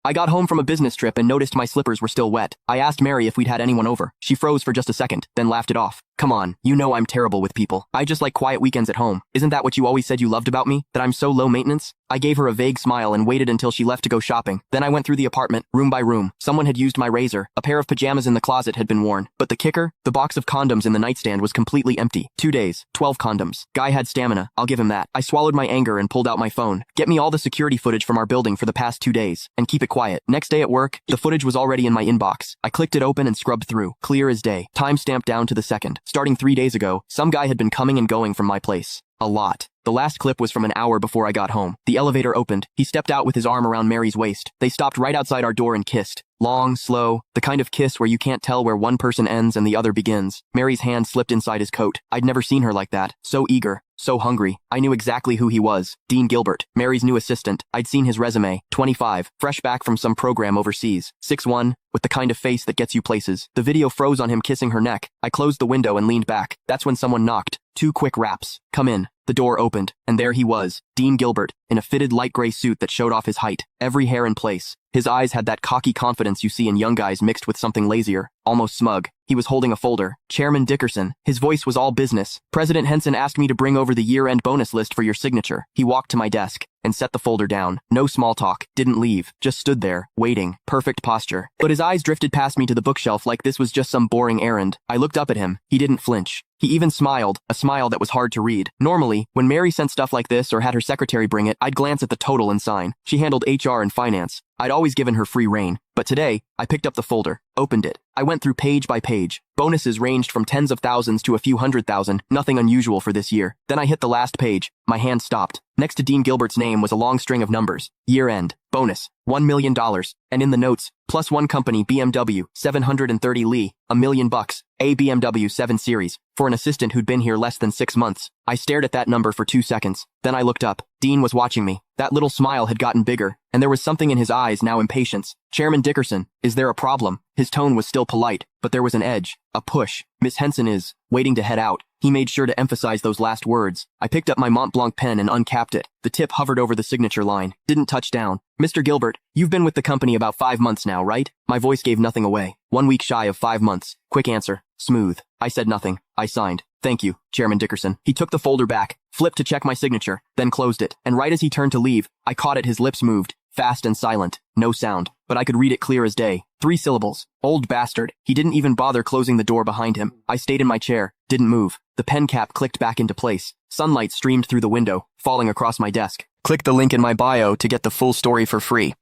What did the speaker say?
I got home from a business trip and noticed my slippers were still wet. I asked Mary if we'd had anyone over. She froze for just a second, then laughed it off. Come on, you know I'm terrible with people. I just like quiet weekends at home. Isn't that what you always said you loved about me? That I'm so low maintenance? I gave her a vague smile and waited until she left to go shopping. Then I went through the apartment, room by room. Someone had used my razor. A pair of pajamas in the closet had been worn. But the kicker? The box of condoms in the nightstand was completely empty. 2 days, 12 condoms. Guy had stamina, I'll give him that. I swallowed my anger and pulled out my phone. Get me all the security footage from our building for the past 2 days. And keep it quiet. Next day at work, the footage was already in my inbox. I clicked it open and scrubbed through. Clear as day. Time stamped down to the second. Starting 3 days ago, some guy had been coming and going from my place. A lot. The last clip was from an hour before I got home. The elevator opened. He stepped out with his arm around Mary's waist. They stopped right outside our door and kissed. Long, slow, the kind of kiss where you can't tell where one person ends and the other begins. Mary's hand slipped inside his coat. I'd never seen her like that. So eager. So hungry. I knew exactly who he was. Dean Gilbert, Mary's new assistant. I'd seen his resume. 25, fresh back from some program overseas. 6'1", with the kind of face that gets you places. The video froze on him kissing her neck. I closed the window and leaned back. That's when someone knocked. 2 quick raps. Come in. The door opened, and there he was, Dean Gilbert, in a fitted light gray suit that showed off his height, every hair in place. His eyes had that cocky confidence you see in young guys mixed with something lazier, almost smug. He was holding a folder. Chairman Dickerson. His voice was all business. President Henson asked me to bring over the year-end bonus list for your signature. He walked to my desk and set the folder down. No small talk. Didn't leave. Just stood there, waiting. Perfect posture. But his eyes drifted past me to the bookshelf like this was just some boring errand. I looked up at him. He didn't flinch. He even smiled, a smile that was hard to read. Normally, when Mary sent stuff like this or had her secretary bring it, I'd glance at the total and sign. She handled HR and finance. I'd always given her free rein. But today, I picked up the folder, opened it. I went through page by page. Bonuses ranged from tens of thousands to a few $100,000, nothing unusual for this year. Then I hit the last page. My hand stopped. Next to Dean Gilbert's name was a long string of numbers. Year-end. Bonus. $1 million. And in the notes, plus one company BMW, 730 Li, $1 million. A BMW 7 Series, for an assistant who'd been here less than 6 months. I stared at that number for 2 seconds. Then I looked up. Dean was watching me. That little smile had gotten bigger, and there was something in his eyes, now impatience. Chairman Dickerson, is there a problem? His tone was still polite, but there was an edge, a push. Miss Henson is waiting to head out. He made sure to emphasize those last words. I picked up my Mont Blanc pen and uncapped it. The tip hovered over the signature line. Didn't touch down. Mr. Gilbert, you've been with the company about 5 months now, right? My voice gave nothing away. 1 week shy of 5 months. Quick answer. Smooth. I said nothing. I signed. Thank you, Chairman Dickerson. He took the folder back, flipped to check my signature, then closed it. And right as he turned to leave, I caught it. His lips moved. Fast and silent. No sound. But I could read it clear as day. 3 syllables. Old bastard. He didn't even bother closing the door behind him. I stayed in my chair. Didn't move. The pen cap clicked back into place. Sunlight streamed through the window, falling across my desk. Click the link in my bio to get the full story for free.